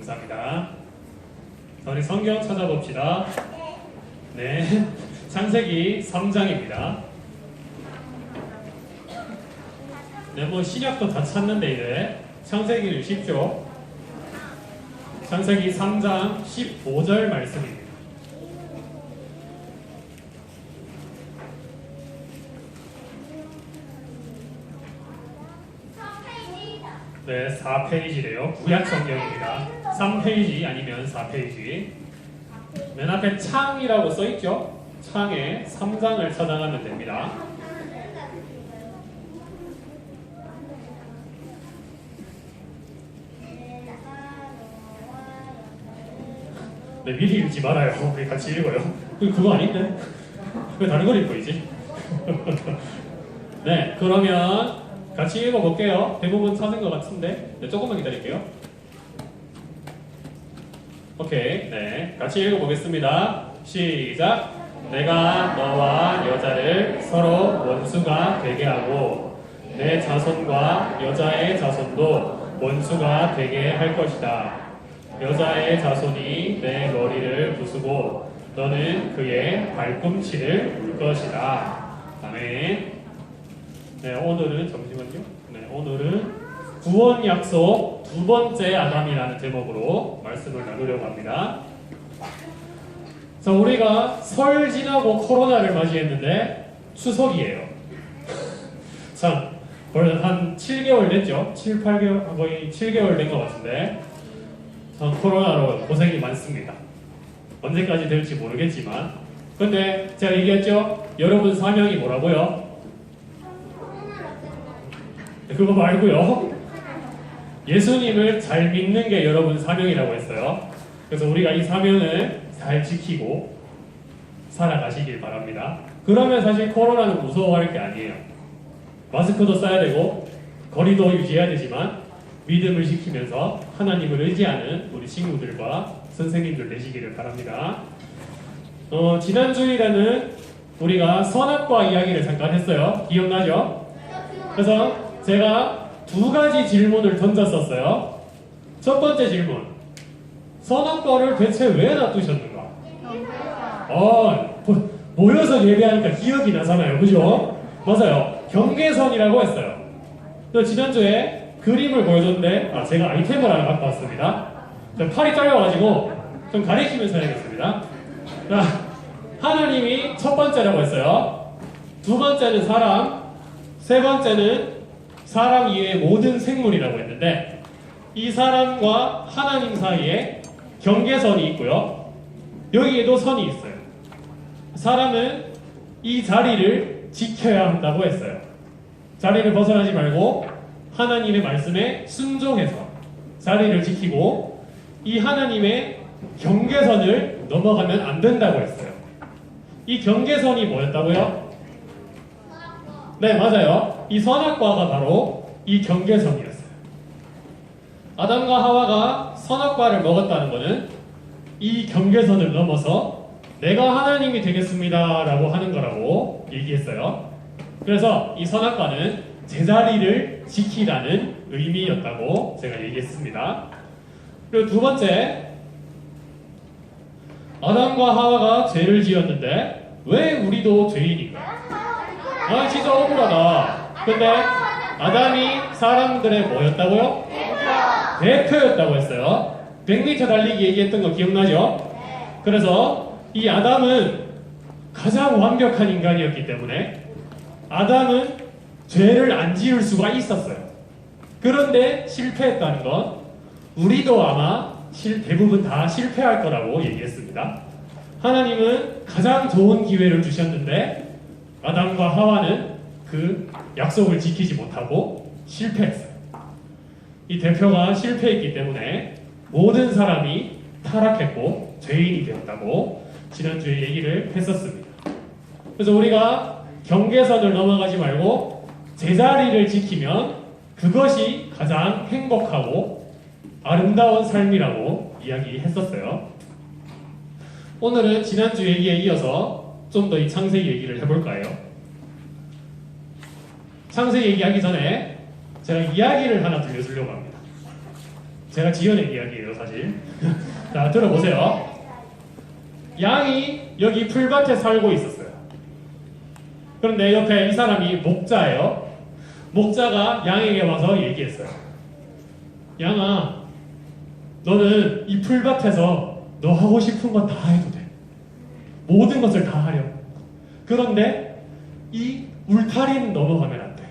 감사합니다. 자, 우리 성경 찾아봅시다. 네, 창세기 3장입니다. 네, 뭐 신약도 다 찾는데 이제 창세기를 쉽죠? 창세기 3장 15절 말씀입니다. 네, 4페이지래요. 구약 성경입니다. 3페이지 아니면 4페이지. 맨 앞에 창이라고 써있죠? 창에 3장을 찾아가면 됩니다. 네, 미리 읽지 말아요. 우리 같이 읽어요. 그거 아닌데? 왜 다른 걸 읽고 있지? 네, 그러면 같이 읽어볼게요. 대부분 찾은 것 같은데. 네, 조금만 기다릴게요. 오케이. 네, 같이 읽어보겠습니다. 시작. 내가 너와 여자를 서로 원수가 되게 하고 내 자손과 여자의 자손도 원수가 되게 할 것이다. 여자의 자손이 내 머리를 부수고 너는 그의 발꿈치를 물 것이다. 아멘. 네, 오늘은 잠시만요. 네, 오늘은 구원 약속 두 번째 아담이라는 제목으로 말씀을 나누려고 합니다. 자, 우리가 설 지나고 코로나를 맞이했는데 추석이에요. 참, 벌써 한 7개월 됐죠? 7, 8개월, 거의 7개월 된 것 같은데 전 코로나로 고생이 많습니다. 언제까지 될지 모르겠지만 근데 제가 얘기했죠? 여러분 사명이 뭐라고요? 그거 말고요. 예수님을 잘 믿는 게 여러분 사명이라고 했어요. 그래서 우리가 이 사명을 잘 지키고 살아가시길 바랍니다. 그러면 사실 코로나는 무서워할 게 아니에요. 마스크도 써야 되고 거리도 유지해야 되지만 믿음을 지키면서 하나님을 의지하는 우리 친구들과 선생님들 되시기를 바랍니다. 지난 주일에는 우리가 선악과 이야기를 잠깐 했어요. 기억나죠? 그래서 제가 두 가지 질문을 던졌었어요. 첫 번째 질문. 선악과를 대체 왜 놔두셨는가? 모여서 예배하니까 기억이 나잖아요. 그죠? 맞아요. 경계선이라고 했어요. 또 지난주에 그림을 보여줬는데 제가 아이템을 하나 갖고 왔습니다. 팔이 잘려가지고 좀 가리키면서 해야겠습니다. 자, 하나님이 첫 번째라고 했어요. 두 번째는 사람, 세 번째는 사람 이외의 모든 생물이라고 했는데 이 사람과 하나님 사이에 경계선이 있고요. 여기에도 선이 있어요. 사람은 이 자리를 지켜야 한다고 했어요. 자리를 벗어나지 말고 하나님의 말씀에 순종해서 자리를 지키고 이 하나님의 경계선을 넘어가면 안 된다고 했어요. 이 경계선이 뭐였다고요? 네, 맞아요. 이 선악과가 바로 이 경계선이었어요. 아담과 하와가 선악과를 먹었다는 것은 이 경계선을 넘어서 내가 하나님이 되겠습니다 라고 하는 거라고 얘기했어요. 그래서 이 선악과는 제자리를 지키라는 의미였다고 제가 얘기했습니다. 그리고 두 번째, 아담과 하와가 죄를 지었는데 왜 우리도 죄인인가? 진짜 억울하다. 근데 아담이 사람들의 뭐였다고요? 대표였다고 했어요. 100m 달리기 얘기했던 거 기억나죠? 그래서 이 아담은 가장 완벽한 인간이었기 때문에 아담은 죄를 안 지을 수가 있었어요. 그런데 실패했다는 건 우리도 아마 대부분 다 실패할 거라고 얘기했습니다. 하나님은 가장 좋은 기회를 주셨는데 아담과 하와는 그 약속을 지키지 못하고 실패했어요. 이 대표가 실패했기 때문에 모든 사람이 타락했고 죄인이 되었다고 지난주에 얘기를 했었습니다. 그래서 우리가 경계선을 넘어가지 말고 제자리를 지키면 그것이 가장 행복하고 아름다운 삶이라고 이야기했었어요. 오늘은 지난주 얘기에 이어서 좀 더 이 창세기 얘기를 해볼까요? 창세기 얘기하기 전에 제가 이야기를 하나 들려주려고 합니다. 제가 지어낸 이야기예요, 사실. 자, 들어보세요. 양이 여기 풀밭에 살고 있었어요. 그런데 옆에 이 사람이 목자예요. 목자가 양에게 와서 얘기했어요. 양아, 너는 이 풀밭에서 너 하고 싶은 건 다 해도 돼. 모든 것을 다 하렴. 그런데 이 울타리는 넘어가면 안 돼.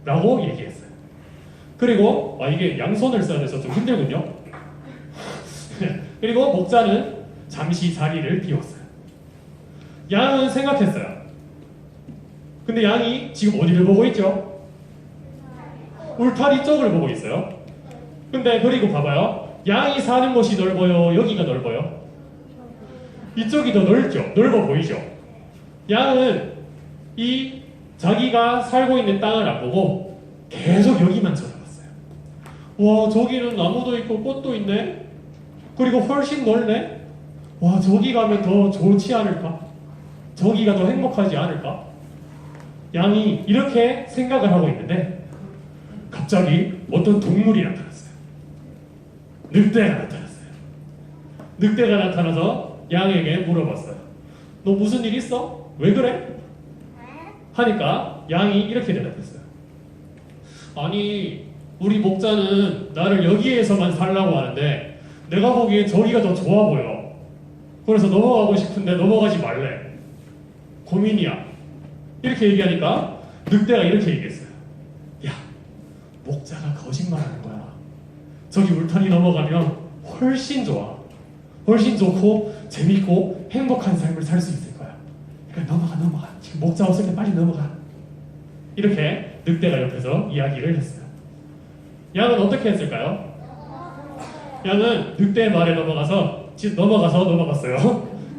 라고 얘기했어요. 그리고 이게 양손을 써야 돼서 좀 힘들군요. 그리고 목자는 잠시 자리를 비웠어요. 양은 생각했어요. 근데 양이 지금 어디를 보고 있죠? 울타리 쪽을 보고 있어요. 근데 그리고 봐봐요. 양이 사는 곳이 넓어요? 여기가 넓어요? 이쪽이 더 넓죠? 넓어 보이죠? 양은 이 자기가 살고 있는 땅을 안 보고 계속 여기만 쳐다봤어요. 와, 저기는 나무도 있고 꽃도 있네? 그리고 훨씬 넓네? 와, 저기 가면 더 좋지 않을까? 저기가 더 행복하지 않을까? 양이 이렇게 생각을 하고 있는데 갑자기 어떤 동물이 나타났어요. 늑대가 나타났어요. 늑대가 나타나서 양에게 물어봤어요. 너 무슨 일 있어? 왜 그래? 하니까 양이 이렇게 대답했어요. 아니, 우리 목자는 나를 여기에서만 살라고 하는데 내가 보기엔 저기가 더 좋아 보여. 그래서 넘어가고 싶은데 넘어가지 말래. 고민이야. 이렇게 얘기하니까 늑대가 이렇게 얘기했어요. 야, 목자가 거짓말하는 거야. 저기 울타리 넘어가면 훨씬 좋아. 훨씬 좋고 재밌고 행복한 삶을 살 수 있을 거야. 그러니까 넘어가. 지금 목자 없을 때 빨리 넘어가. 이렇게 늑대가 옆에서 이야기를 했어요. 양은 어떻게 했을까요? 양은 늑대의 말에 넘어갔어요.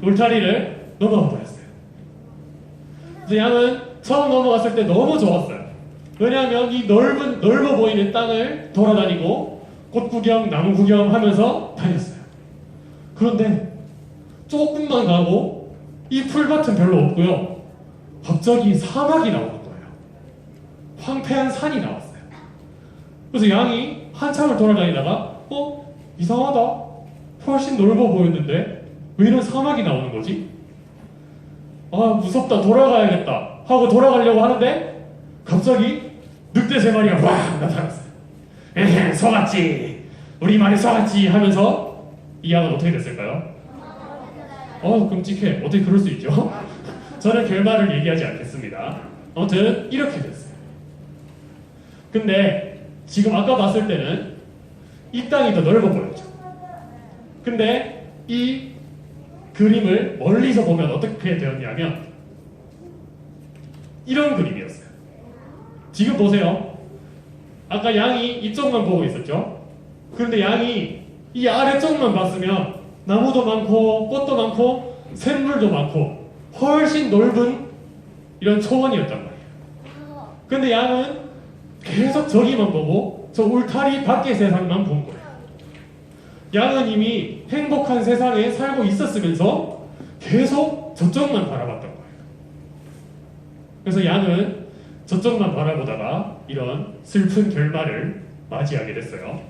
울타리를 넘어가 버렸어요. 그래서 양은 처음 넘어갔을 때 너무 좋았어요. 왜냐하면 이 넓어 보이는 땅을 돌아다니고 꽃 구경, 나무 구경 하면서 다녔어요. 그런데 조금만 가고 이 풀밭은 별로 없고요. 갑자기 사막이 나오는 거예요. 황폐한 산이 나왔어요. 그래서 양이 한참을 돌아다니다가 이상하다. 훨씬 넓어 보였는데 왜 이런 사막이 나오는 거지? 아, 무섭다. 돌아가야겠다 하고 돌아가려고 하는데 갑자기 늑대 세 마리가 확 나타났어요. 에헤, 속았지. 우리 말이 속았지 하면서 이 양은 어떻게 됐을까요? 끔찍해. 어떻게 그럴 수 있죠? 저는 결말을 얘기하지 않겠습니다. 아무튼 이렇게 됐어요. 근데 지금 아까 봤을 때는 이 땅이 더 넓어 보였죠. 근데 이 그림을 멀리서 보면 어떻게 되었냐면 이런 그림이었어요. 지금 보세요. 아까 양이 이쪽만 보고 있었죠. 그런데 양이 이 아래쪽만 봤으면 나무도 많고 꽃도 많고 샘물도 많고 훨씬 넓은 이런 초원이었단 말이에요. 그런데 양은 계속 저기만 보고 저 울타리 밖의 세상만 본 거예요. 양은 이미 행복한 세상에 살고 있었으면서 계속 저쪽만 바라봤던 거예요. 그래서 양은 저쪽만 바라보다가 이런 슬픈 결말을 맞이하게 됐어요.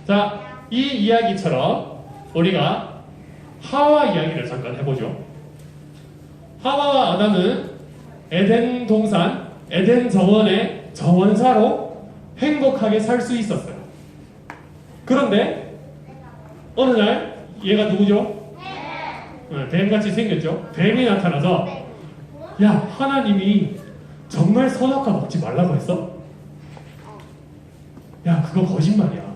자, 이 이야기처럼 우리가 하와 이야기를 잠깐 해보죠. 하와와 아담은 에덴 동산, 에덴 정원의 정원사로 행복하게 살 수 있었어요. 그런데 어느 날 얘가 누구죠? 뱀같이 생겼죠? 뱀이 나타나서 야, 하나님이 정말 선악과 먹지 말라고 했어? 야, 그거 거짓말이야.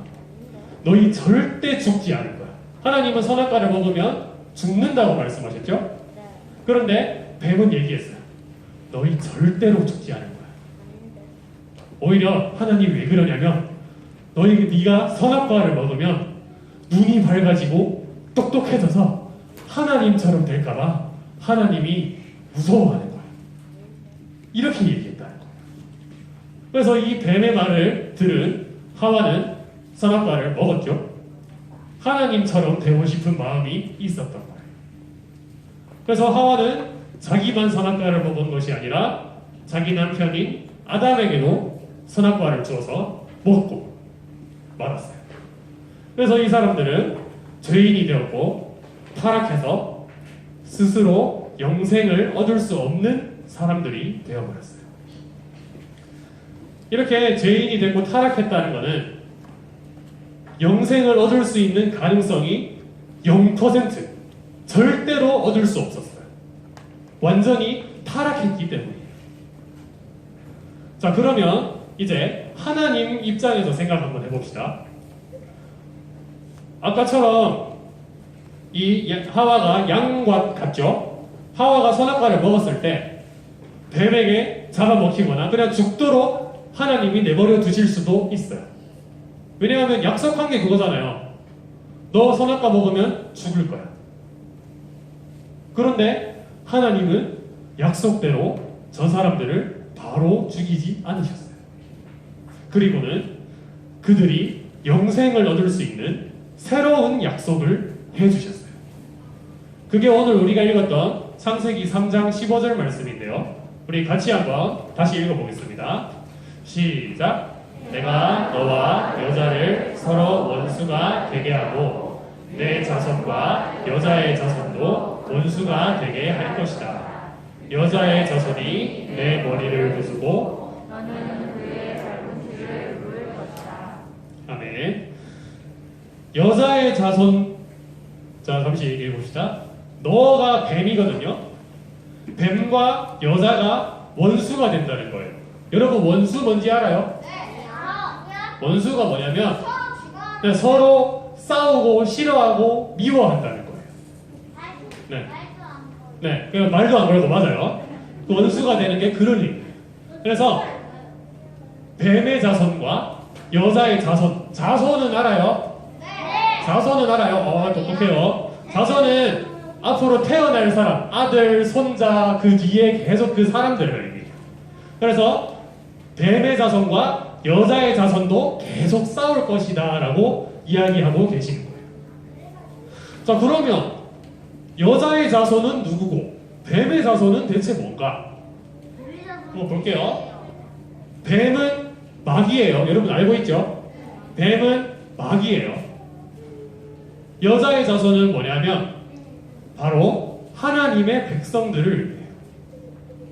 너희 절대 죽지 않을 거야. 하나님은 선악과를 먹으면 죽는다고 말씀하셨죠? 그런데 뱀은 얘기했어요. 너희 절대로 죽지 않을 거야. 오히려 하나님이 왜 그러냐면 네가 선악과를 먹으면 눈이 밝아지고 똑똑해져서 하나님처럼 될까봐 하나님이 무서워하는 거야. 이렇게 얘기했다는 거예요. 그래서 이 뱀의 말을 들은 하와는 선악과를 먹었죠. 하나님처럼 되고 싶은 마음이 있었던 거예요. 그래서 하와는 자기만 선악과를 먹은 것이 아니라 자기 남편인 아담에게도 선악과를 주어서 먹었고, 말았어요. 그래서 이 사람들은 죄인이 되었고 타락해서 스스로 영생을 얻을 수 없는 사람들이 되어버렸어요. 이렇게 죄인이 되고 타락했다는 것은 영생을 얻을 수 있는 가능성이 0%, 절대로 얻을 수 없었어요. 완전히 타락했기 때문이에요. 자, 그러면 이제 하나님 입장에서 생각 한번 해봅시다. 아까처럼 이 하와가 양과 같죠? 하와가 선악과를 먹었을 때 뱀에게 잡아먹히거나 그냥 죽도록 하나님이 내버려 두실 수도 있어요. 왜냐하면 약속한 게 그거잖아요. 너 선악과 먹으면 죽을 거야. 그런데 하나님은 약속대로 저 사람들을 바로 죽이지 않으셨어요. 그리고는 그들이 영생을 얻을 수 있는 새로운 약속을 해주셨어요. 그게 오늘 우리가 읽었던 창세기 3장 15절 말씀인데요. 우리 같이 한번 다시 읽어보겠습니다. 시작. 내가 너와 여자를 서로 원수가 되게 하고 내 자손과 여자의 자손도 원수가 되게 할 것이다. 여자의 자손이 내 머리를 부수고 너는 그의 발꿈치를 물을 것이다. 아멘. 여자의 자손. 자, 잠시 얘기해 봅시다. 너가 뱀이거든요. 뱀과 여자가 원수가 된다는 거예요. 여러분, 원수 뭔지 알아요? 원수가 뭐냐면 그냥 서로 싸우고 싫어하고 미워한다는 거예요. 네. 네, 그냥 말도 안 걸고 맞아요. 그 원수가 되는 게 그런 의미예요. 그래서 뱀의 자손과 여자의 자손, 자손은 알아요? 자손은 알아요? 똑똑해요. 자손은 앞으로 태어날 사람, 아들, 손자, 그 뒤에 계속 그 사람들을 의미해요. 그래서 뱀의 자손과 여자의 자손도 계속 싸울 것이다 라고 이야기하고 계시는 거예요. 자, 그러면 여자의 자손은 누구고 뱀의 자손은 대체 뭔가? 한번 볼게요. 뱀은 마귀예요. 여러분 알고 있죠? 뱀은 마귀예요. 여자의 자손은 뭐냐면 바로 하나님의 백성들을 의미해요.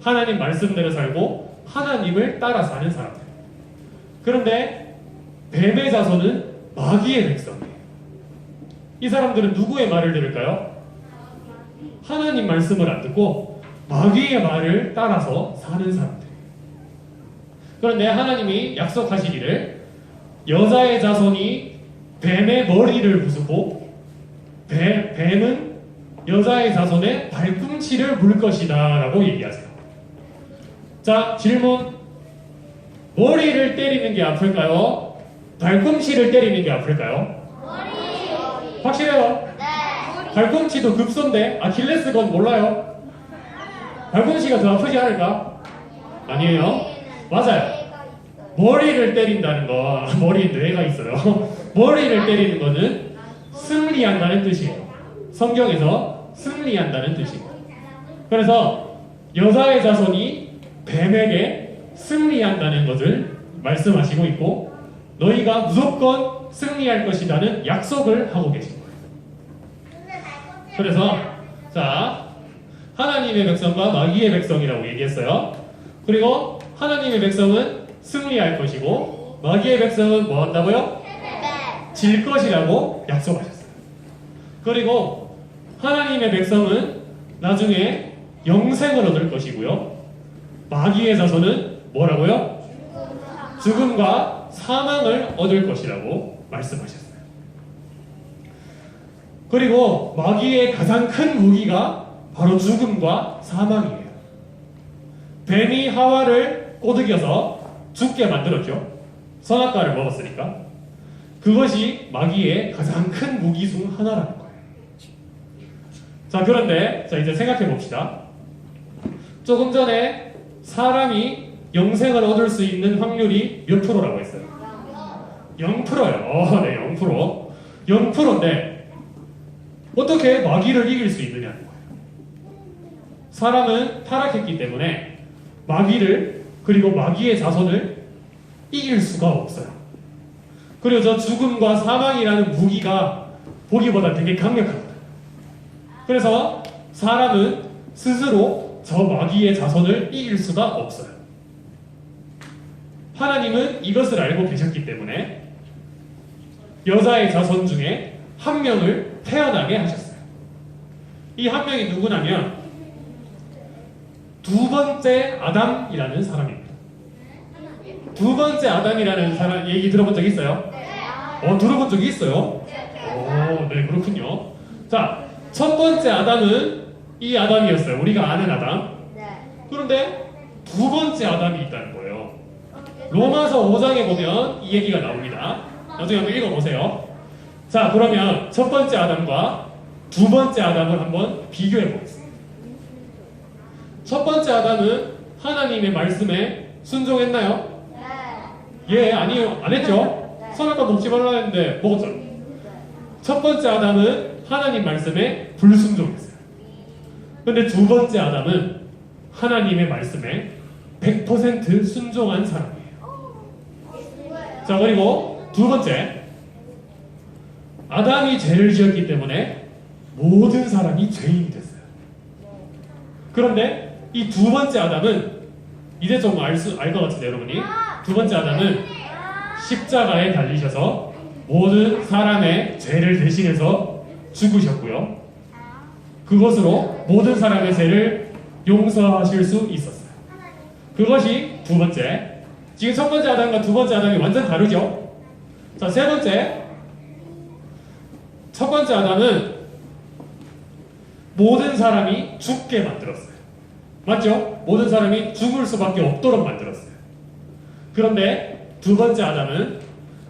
하나님 말씀대로 살고 하나님을 따라 사는 사람들. 그런데 뱀의 자손은 마귀의 백성이에요. 이 사람들은 누구의 말을 들을까요? 하나님 말씀을 안 듣고 마귀의 말을 따라서 사는 사람들이에요. 그런데 하나님이 약속하시기를 여자의 자손이 뱀의 머리를 부수고 뱀은 여자의 자손의 발꿈치를 물 것이다 라고 얘기하세요. 자, 질문. 머리를 때리는 게 아플까요? 발꿈치를 때리는 게 아플까요? 머리. 확실해요? 네. 발꿈치도 급소인데 아킬레스건 몰라요? 발꿈치가 더 아프지 않을까? 아니에요? 맞아요. 머리를 때린다는 거, 머리에 뇌가 있어요. 머리를 때리는 거는 승리한다는 뜻이에요. 성경에서 승리한다는 뜻이에요. 그래서 여자의 자손이 뱀에게 승리한다는 것을 말씀하시고 있고 너희가 무조건 승리할 것이라는 약속을 하고 계신 거예요. 그래서 자, 하나님의 백성과 마귀의 백성이라고 얘기했어요. 그리고 하나님의 백성은 승리할 것이고 마귀의 백성은 뭐 한다고요? 질 것이라고 약속하셨어요. 그리고 하나님의 백성은 나중에 영생을 얻을 것이고요. 마귀의 자손은 뭐라고요? 죽음과 사망을 얻을 것이라고 말씀하셨어요. 그리고 마귀의 가장 큰 무기가 바로 죽음과 사망이에요. 뱀이 하와를 꼬드겨서 죽게 만들었죠. 선악과를 먹었으니까. 그것이 마귀의 가장 큰 무기 중 하나라는 거예요. 자, 그런데 자 이제 생각해 봅시다. 조금 전에 사람이 영생을 얻을 수 있는 확률이 몇 프로라고 했어요? 0%요. 네, 0%. 0%인데 어떻게 마귀를 이길 수 있느냐는 거예요. 사람은 타락했기 때문에 마귀를 그리고 마귀의 자손을 이길 수가 없어요. 그리고 저 죽음과 사망이라는 무기가 보기보다 되게 강력합니다. 그래서 사람은 스스로 저 마귀의 자손을 이길 수가 없어요. 하나님은 이것을 알고 계셨기 때문에 여자의 자손 중에 한 명을 태어나게 하셨어요. 이 한 명이 누구냐면 두 번째 아담이라는 사람입니다. 두 번째 아담이라는 사람 얘기 들어본 적 있어요? 들어본 적이 있어요? 네, 그렇군요. 자, 첫 번째 아담은 이 아담이었어요. 우리가 아는 아담. 그런데 두 번째 아담이 있다는 거예요. 로마서 5장에 보면 이 얘기가 나옵니다. 나중에 한번 읽어보세요. 자, 그러면 첫 번째 아담과 두 번째 아담을 한번 비교해 보겠습니다. 첫 번째 아담은 하나님의 말씀에 순종했나요? 예, 아니요. 안 했죠? 선악과 먹지 말라 했는데 먹었죠? 첫 번째 아담은 하나님 말씀에 불순종했어요. 근데 두 번째 아담은 하나님의 말씀에 100% 순종한 사람이에요. 자, 그리고 두 번째, 아담이 죄를 지었기 때문에 모든 사람이 죄인이 됐어요. 그런데 이 두 번째 아담은 이제 좀 알 것 같은데 여러분이 두 번째 아담은 십자가에 달리셔서 모든 사람의 죄를 대신해서 죽으셨고요. 그것으로 모든 사람의 죄를 용서하실 수 있었어요. 그것이 두 번째. 지금 첫 번째 아담과 두 번째 아담이 완전 다르죠? 자, 세 번째. 첫 번째 아담은 모든 사람이 죽게 만들었어요. 맞죠? 모든 사람이 죽을 수밖에 없도록 만들었어요. 그런데 두 번째 아담은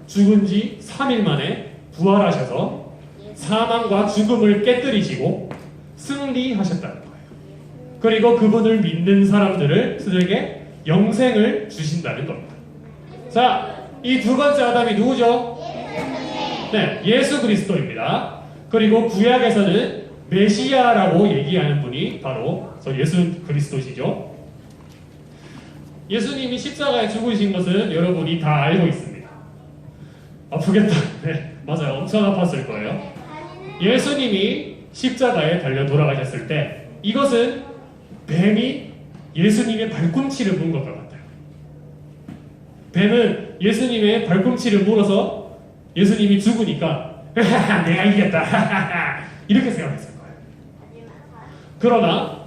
죽은 지 3일 만에 부활하셔서 사망과 죽음을 깨뜨리시고 승리하셨다는 거예요. 그리고 그분을 믿는 사람들에게 영생을 주신다는 겁니다. 자, 이 두 번째 아담이 누구죠? 네, 예수 그리스도입니다. 그리고 구약에서는 메시아라고 얘기하는 분이 바로 저 예수 그리스도시죠. 예수님이 십자가에 죽으신 것은 여러분이 다 알고 있습니다. 아프겠다. 네, 맞아요. 엄청 아팠을 거예요. 예수님이 십자가에 달려 돌아가셨을 때 이것은 뱀이 예수님의 발꿈치를 문 것 같아요. 뱀은 예수님의 발꿈치를 물어서 예수님이 죽으니까 내가 이겼다 이렇게 생각했을 거예요. 그러나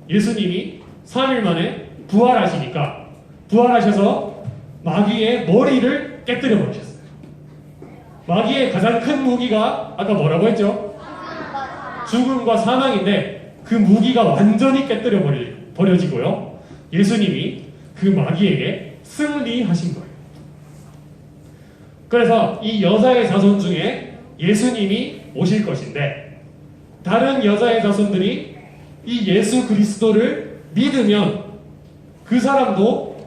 예수님이 3일 만에 부활하시니까 부활하셔서 마귀의 머리를 깨뜨려 버리셨어요. 마귀의 가장 큰 무기가 아까 뭐라고 했죠? 죽음과 사망인데 그 무기가 완전히 깨뜨려 버려지고요. 예수님이 그 마귀에게 승리하신 거예요. 그래서 이 여자의 자손 중에 예수님이 오실 것인데 다른 여자의 자손들이 이 예수 그리스도를 믿으면 그 사람도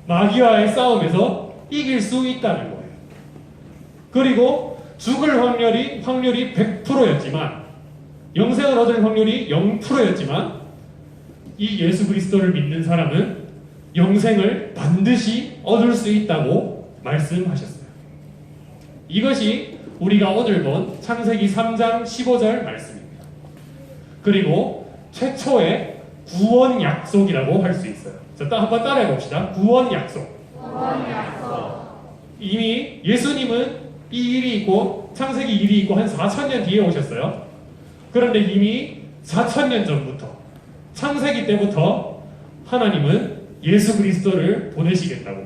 마귀와의 싸움에서 이길 수 있다는 거예요. 그리고 죽을 확률이 100%였지만 영생을 얻을 확률이 0%였지만 이 예수 그리스도를 믿는 사람은 영생을 반드시 얻을 수 있다고 말씀하셨어요. 이것이 우리가 오늘 본 창세기 3장 15절 말씀입니다. 그리고 최초의 구원 약속이라고 할 수 있어요. 자, 한번 따라해 봅시다. 구원 약속. 이미 예수님은 이 일이 있고 창세기 일이 있고 한 4,000년 뒤에 오셨어요. 그런데 이미 4,000년 전부터 창세기 때부터 하나님은 예수 그리스도를 보내시겠다고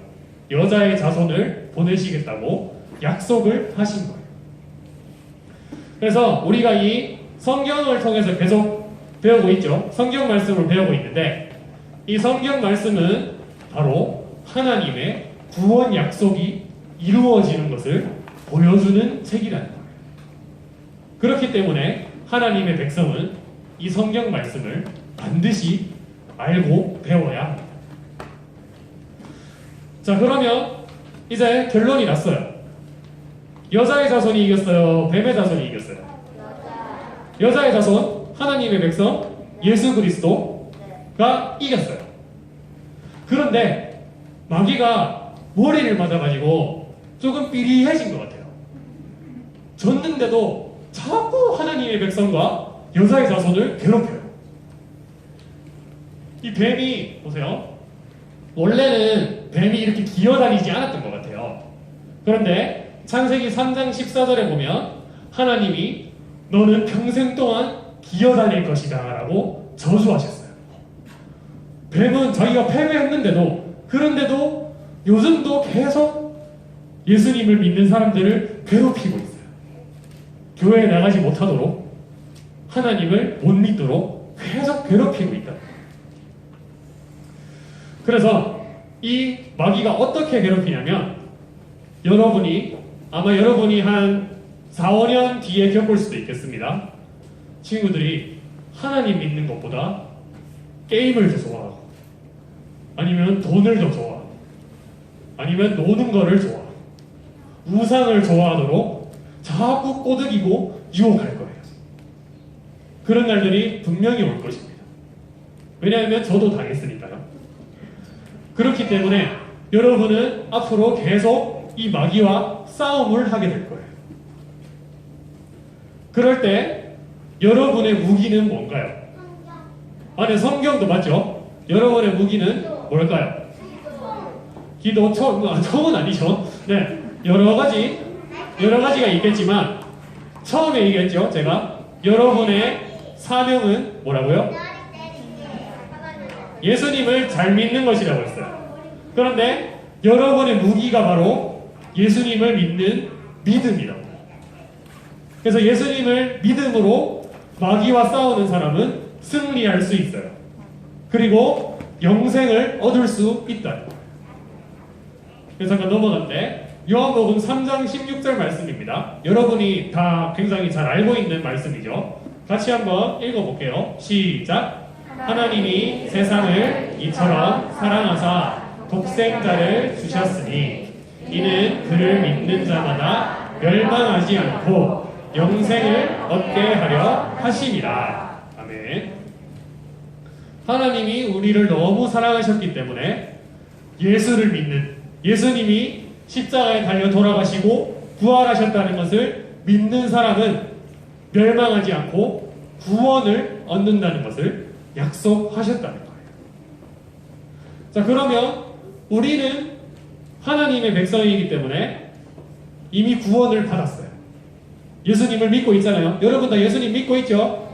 여자의 자손을 보내시겠다고 약속을 하신 거예요. 그래서 우리가 이 성경을 통해서 계속 배우고 있죠. 성경 말씀을 배우고 있는데 이 성경 말씀은 바로 하나님의 구원 약속이 이루어지는 것을 보여주는 책이라는 거예요. 그렇기 때문에 하나님의 백성은 이 성경 말씀을 반드시 알고 배워야 합니다. 자, 그러면 이제 결론이 났어요. 여자의 자손이 이겼어요? 뱀의 자손이 이겼어요? 여자의 자손, 하나님의 백성, 예수 그리스도가 이겼어요. 그런데 마귀가 머리를 맞아가지고 조금 삐리해진 것 같아요. 줬는데도 자꾸 하나님의 백성과 여자의 자손을 괴롭혀요. 이 뱀이 보세요. 원래는 뱀이 이렇게 기어다니지 않았던 것 같아요. 그런데 창세기 3장 14절에 보면 하나님이 너는 평생 동안 기어다닐 것이다 라고 저주하셨어요. 뱀은 자기가 패배했는데도 그런데도 요즘도 계속 예수님을 믿는 사람들을 괴롭히고 있어요. 교회에 나가지 못하도록 하나님을 못 믿도록 계속 괴롭히고 있다. 그래서 이 마귀가 어떻게 괴롭히냐면 아마 여러분이 한 4, 5년 뒤에 겪을 수도 있겠습니다. 친구들이 하나님 믿는 것보다 게임을 더 좋아하고 아니면 돈을 더 좋아하고 아니면 노는 거를 좋아하고 우상을 좋아하도록 자꾸 꼬드기고 유혹할 거예요. 그런 날들이 분명히 올 것입니다. 왜냐하면 저도 당했으니까요. 그렇기 때문에 여러분은 앞으로 계속 이 마귀와 싸움을 하게 될 거예요. 그럴 때 여러분의 무기는 뭔가요? 아니, 성경도 맞죠? 여러분의 무기는 뭘까요? 기도, 처음은 아니죠. 네, 여러 가지가 있겠지만 처음에 얘기했죠. 제가 여러분의 사명은 뭐라고요? 예수님을 잘 믿는 것이라고 했어요. 그런데 여러분의 무기가 바로 예수님을 믿는 믿음이라고. 그래서 예수님을 믿음으로 마귀와 싸우는 사람은 승리할 수 있어요. 그리고 영생을 얻을 수 있다. 그래서 잠깐 넘어갔는데 요한복음 3장 16절 말씀입니다. 여러분이 다 굉장히 잘 알고 있는 말씀이죠. 같이 한번 읽어볼게요. 시작. 하나님이 세상을 이처럼 사랑하사 독생자를 주셨으니 이는 그를 믿는 자마다 멸망하지 않고 영생을 얻게 하려 하심이라. 아멘. 하나님이 우리를 너무 사랑하셨기 때문에 예수를 믿는, 예수님이 십자가에 달려 돌아가시고 부활하셨다는 것을 믿는 사람은 멸망하지 않고 구원을 얻는다는 것을 약속하셨다는 거예요. 자, 그러면 우리는 하나님의 백성이기 때문에 이미 구원을 받았어요. 예수님을 믿고 있잖아요. 여러분 다 예수님 믿고 있죠?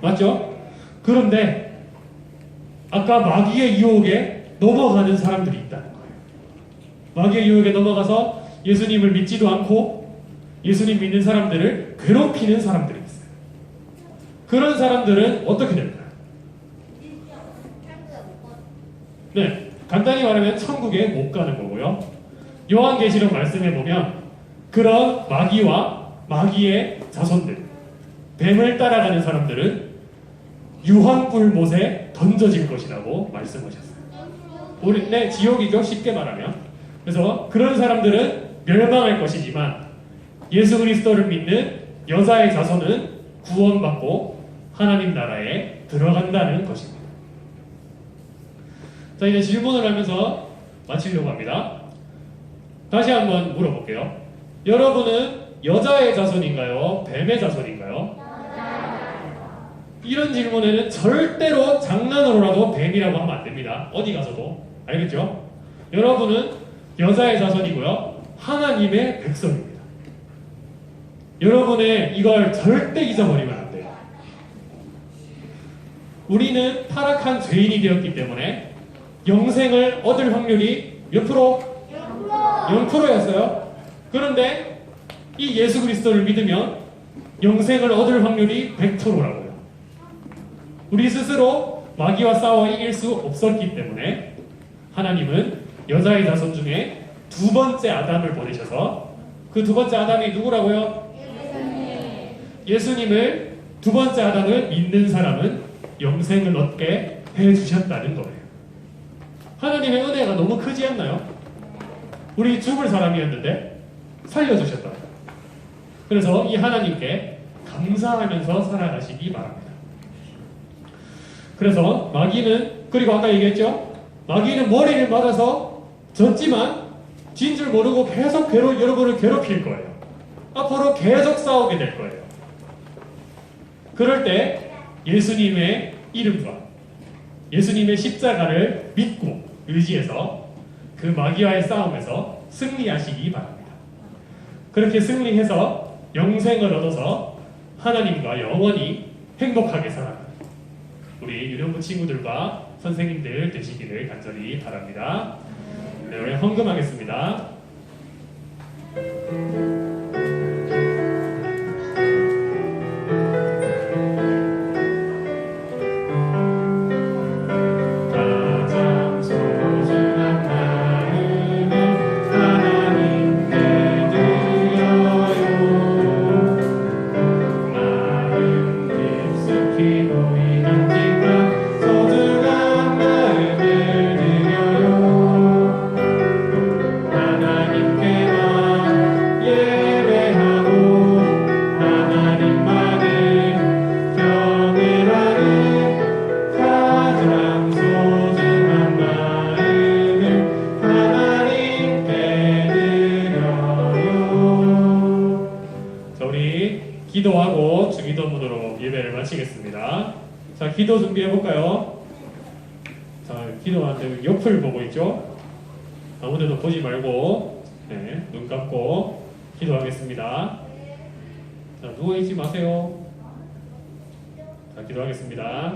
맞죠? 그런데 아까 마귀의 유혹에 넘어가는 사람들이 있다는 거예요. 마귀의 유혹에 넘어가서 예수님을 믿지도 않고 예수님 믿는 사람들을 괴롭히는 사람들이 있어요. 그런 사람들은 어떻게 될까요? 네, 간단히 말하면 천국에 못 가는 거고요. 요한계시록 말씀에 보면 그런 마귀와 마귀의 자손들, 뱀을 따라가는 사람들은 유황불못에 던져질 것이라고 말씀하셨어요. 네, 지옥이죠, 쉽게 말하면. 그래서 그런 사람들은 멸망할 것이지만 예수 그리스도를 믿는 여자의 자손은 구원받고 하나님 나라에 들어간다는 것입니다. 자, 이제 질문을 하면서 마치려고 합니다. 다시 한번 물어볼게요. 여러분은 여자의 자손인가요? 뱀의 자손인가요? 이런 질문에는 절대로 장난으로라도 뱀이라고 하면 안 됩니다. 어디 가서도. 알겠죠? 여러분은 여자의 자손이고요. 하나님의 백성입니다. 여러분의 이걸 절대 잊어버리면 안 돼요. 우리는 타락한 죄인이 되었기 때문에 영생을 얻을 확률이 몇 프로? 0%였어요. 그런데 이 예수 그리스도를 믿으면 영생을 얻을 확률이 100%라고요. 우리 스스로 마귀와 싸워 이길 수 없었기 때문에 하나님은 여자의 자손 중에 두 번째 아담을 보내셔서 그 두 번째 아담이 누구라고요? 예수님을 두 번째 아담을 믿는 사람은 영생을 얻게 해주셨다는 거예요. 하나님의 은혜가 너무 크지 않나요? 우리 죽을 사람이었는데 살려주셨다. 그래서 이 하나님께 감사하면서 살아가시기 바랍니다. 그래서 마귀는, 그리고 아까 얘기했죠? 마귀는 머리를 맞아서 졌지만 진 줄 모르고 계속 여러분을 괴롭힐 거예요. 앞으로 계속 싸우게 될 거예요. 그럴 때 예수님의 이름과 예수님의 십자가를 믿고 의지해서 그 마귀와의 싸움에서 승리하시기 바랍니다. 그렇게 승리해서 영생을 얻어서 하나님과 영원히 행복하게 살아가는 우리 유년부 친구들과 선생님들 되시기를 간절히 바랍니다. 네, 우리 헌금하겠습니다. 가장 소중한 마음을 하나님께 드려요. 마음 깊숙이 보이는 지가 소중한 마음을 드려요. 하나님께만 예배하고 하나님만을 경외하는 가장 소중한 마음을 하나님께 드려요. 자, 우리 기도하고 주기도문으로 예배를 마치겠습니다. 자, 기도 준비해 볼까요? 자, 기도하는데 옆을 보고 있죠? 아무데도 보지 말고 네, 눈 감고 기도하겠습니다. 자, 누워있지 마세요. 자, 기도하겠습니다.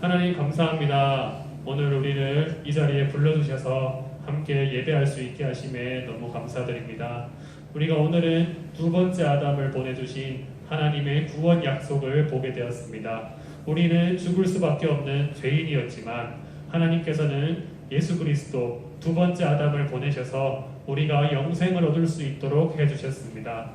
하나님 감사합니다. 오늘 우리를 이 자리에 불러주셔서 함께 예배할 수 있게 하심에 너무 감사드립니다. 우리가 오늘은 두 번째 아담을 보내주신 하나님의 구원 약속을 보게 되었습니다. 우리는 죽을 수밖에 없는 죄인이었지만 하나님께서는 예수 그리스도 두 번째 아담을 보내셔서 우리가 영생을 얻을 수 있도록 해주셨습니다.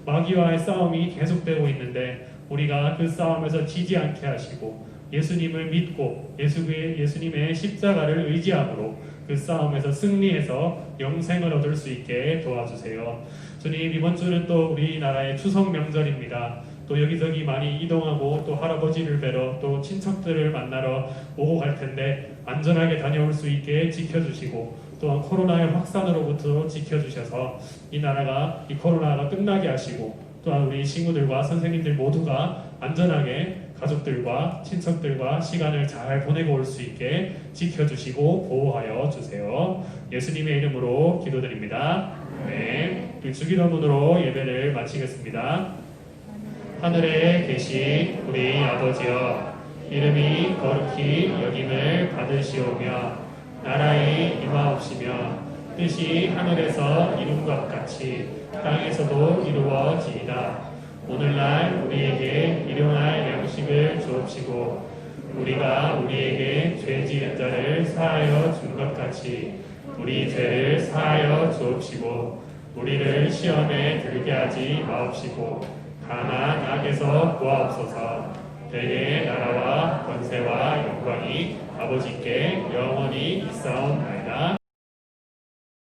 마귀와의 싸움이 계속되고 있는데 우리가 그 싸움에서 지지 않게 하시고 예수님을 믿고 예수님의 십자가를 의지함으로 그 싸움에서 승리해서 영생을 얻을 수 있게 도와주세요. 주님, 이번 주는 또 우리나라의 추석 명절입니다. 또 여기저기 많이 이동하고 또 할아버지를 뵈러 또 친척들을 만나러 오고 갈 텐데 안전하게 다녀올 수 있게 지켜주시고 또한 코로나의 확산으로부터 지켜주셔서 이 나라가 이 코로나가 끝나게 하시고 또한 우리 친구들과 선생님들 모두가 안전하게 가족들과 친척들과 시간을 잘 보내고 올 수 있게 지켜주시고 보호하여 주세요. 예수님의 이름으로 기도드립니다. 네, 주기도문으로 예배를 마치겠습니다. 하늘에 계신 우리 아버지여, 이름이 거룩히 여김을 받으시오며 나라의 임하옵시며 뜻이 하늘에서 이룬 것 같이 땅에서도 이루어지이다. 오늘날 우리에게 일용할 양식을 주옵시고 우리가 우리에게 죄 지은 자를 사하여 준 것 같이 우리 죄를 사하여 주옵시고 우리를 시험에 들게 하지 마옵시고 다만 악에서 구하옵소서. 대개 나라와 권세와 영광이 아버지께 영원히 있사옵나이다.